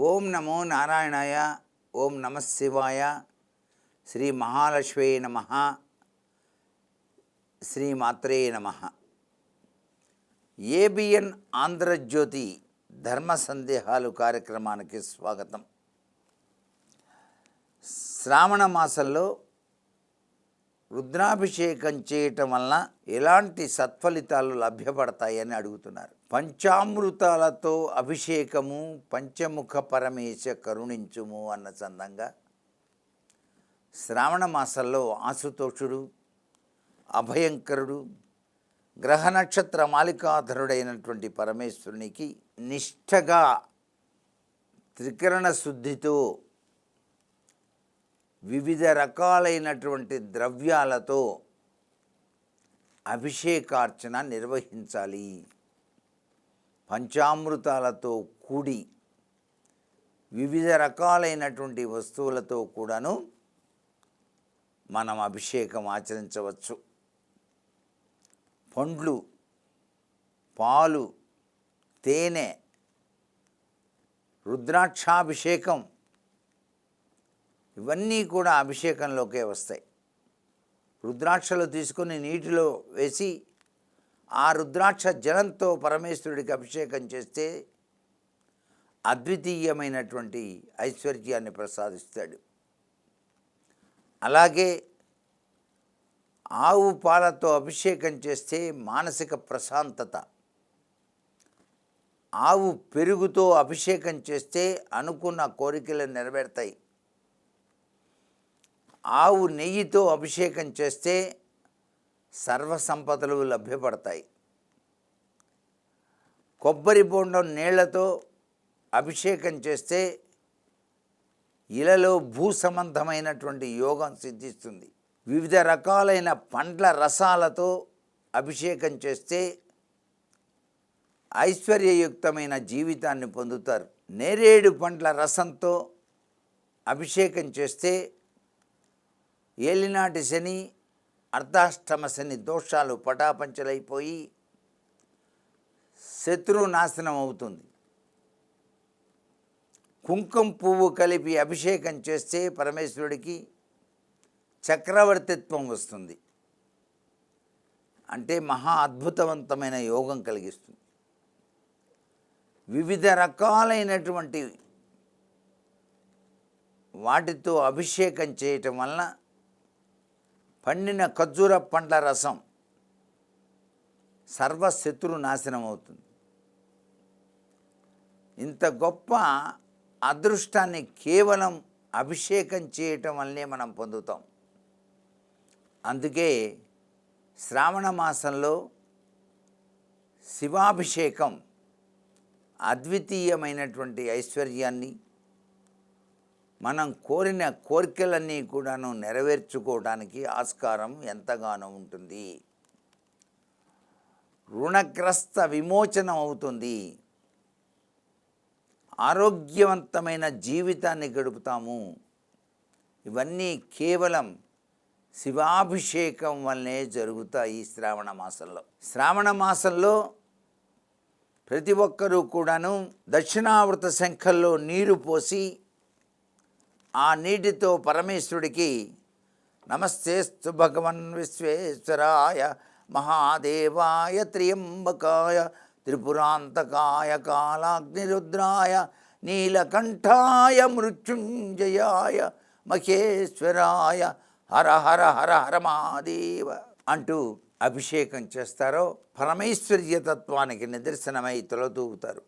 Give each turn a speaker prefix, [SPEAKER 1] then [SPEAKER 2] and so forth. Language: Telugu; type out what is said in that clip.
[SPEAKER 1] ఓం నమో నారాయణాయ. ఓం నమ శివాయ. శ్రీ మహాలక్ష్మీ నమ. శ్రీ మాత్రే నమ. ఏబిఎన్ ఆంధ్రజ్యోతి ధర్మ సందేహాలు కార్యక్రమానికి స్వాగతం. శ్రావణ మాసంలో రుద్రాభిషేకం చేయటం వలన ఎలాంటి సత్ఫలితాలు లభ్యపడతాయని అడుగుతున్నారు. పంచామృతాలతో అభిషేకము పంచముఖ పరమేశ కరుణించుము అన్న చందంగా శ్రావణ మాసంలో ఆశుతోషుడు, అభయంకరుడు, గ్రహ నక్షత్ర మాలికాధరుడైనటువంటి పరమేశ్వరునికి నిష్ఠగా త్రికరణ శుద్ధితో వివిధ రకాలైనటువంటి ద్రవ్యాలతో అభిషేకార్చన నిర్వహించాలి. పంచామృతాలతో కూడి వివిధ రకాలైనటువంటి వస్తువులతో కూడాను మనం అభిషేకం ఆచరించవచ్చు. పండ్లు, పాలు, తేనె, రుద్రాక్షాభిషేకం ఇవన్నీ కూడా అభిషేకంలోకే వస్తాయి. రుద్రాక్షలు తీసుకొని నీటిలో వేసి ఆ రుద్రాక్ష జలంతో పరమేశ్వరుడికి అభిషేకం చేస్తే అద్వితీయమైనటువంటి ఐశ్వర్యాన్ని ప్రసాదిస్తాడు. అలాగే ఆవు పాలతో అభిషేకం చేస్తే మానసిక ప్రశాంతత, ఆవు పెరుగుతో అభిషేకం చేస్తే అనుకున్న కోరికలు నెరవేరుతాయి. ఆవు నెయ్యితో అభిషేకం చేస్తే సర్వసంపదలు లభ్యపడతాయి. కొబ్బరి బొండం నీళ్లతో అభిషేకం చేస్తే ఇలలో భూ సంబంధమైనటువంటి యోగం సిద్ధిస్తుంది. వివిధ రకాలైన పండ్ల రసాలతో అభిషేకం చేస్తే ఐశ్వర్యయుక్తమైన జీవితాన్ని పొందుతారు. నేరేడు పండ్ల రసంతో అభిషేకం చేస్తే ఏలినాటి శని, అర్ధాష్టమ శని దోషాలు పటాపంచలైపోయి శత్రువు నాశనం అవుతుంది. కుంకుమ పువ్వు కలిపి అభిషేకం చేస్తే పరమేశ్వరుడికి చక్రవర్తిత్వం వస్తుంది. అంటే మహా అద్భుతవంతమైన యోగం కలిగిస్తుంది. వివిధ రకాలైనటువంటి వాటితో అభిషేకం చేయటం వలన పండిన ఖర్జూర పండ్ల రసం సర్వశత్రు నాశనం అవుతుంది. ఇంత గొప్ప అదృష్టాన్ని కేవలం అభిషేకం చేయటం వల్లనే మనం పొందుతాం. అందుకే శ్రావణ మాసంలో శివాభిషేకం అద్వితీయమైనటువంటి ఐశ్వర్యాన్ని, మనం కోరిన కోరికలన్నీ కూడాను నెరవేర్చుకోవడానికి ఆస్కారం ఎంతగానో ఉంటుంది. రుణగ్రస్త విమోచనం అవుతుంది. ఆరోగ్యవంతమైన జీవితాన్ని గడుపుతాము. ఇవన్నీ కేవలం శివాభిషేకం వల్లనే జరుగుతాయి. శ్రావణ మాసంలో ప్రతి ఒక్కరూ కూడాను దక్షిణావృత శంఖంలో నీరు పోసి ఆ నీటితో పరమేశ్వరుడికి నమస్తేస్తు భగవన్ విశ్వేశ్వరాయ మహాదేవాయ త్ర్యంబకాయ త్రిపురాంతకాయ కాలాగ్నిరుద్రాయ నీలకంఠాయ మృత్యుంజయాయ మహేశ్వరాయ హర హర హర హర మహాదేవ అంటూ అభిషేకం చేస్తారో పరమేశ్వర్యతత్వానికి నిదర్శనమై తొలతూగుతారు.